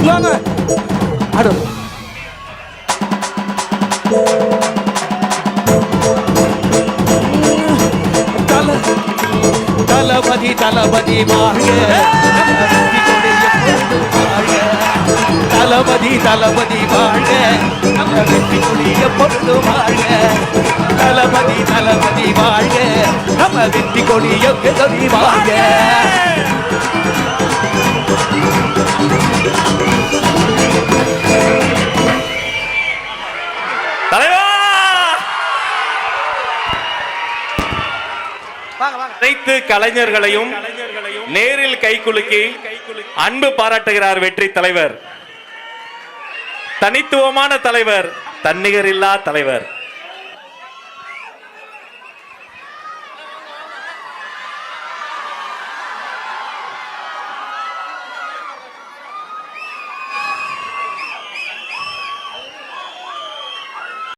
வாங்க அடு தளபதி தளபதி வாழ்க தளபதி தளபதி வாழ்க நம்ம வெற்றி கொடி எப்பொழுது வாழ்க தளபதி தளபதி வாழ்க நம்ம வெற்றி கொடி எப்பொழுது வாழ்க அனைத்து கலைஞர்களையும் நேரில் கைகுலுக்கி அன்பு பாராட்டுகிறார் வெற்றி தலைவர். தனித்துவமான தலைவர், தன்னிகரில்லா தலைவர்.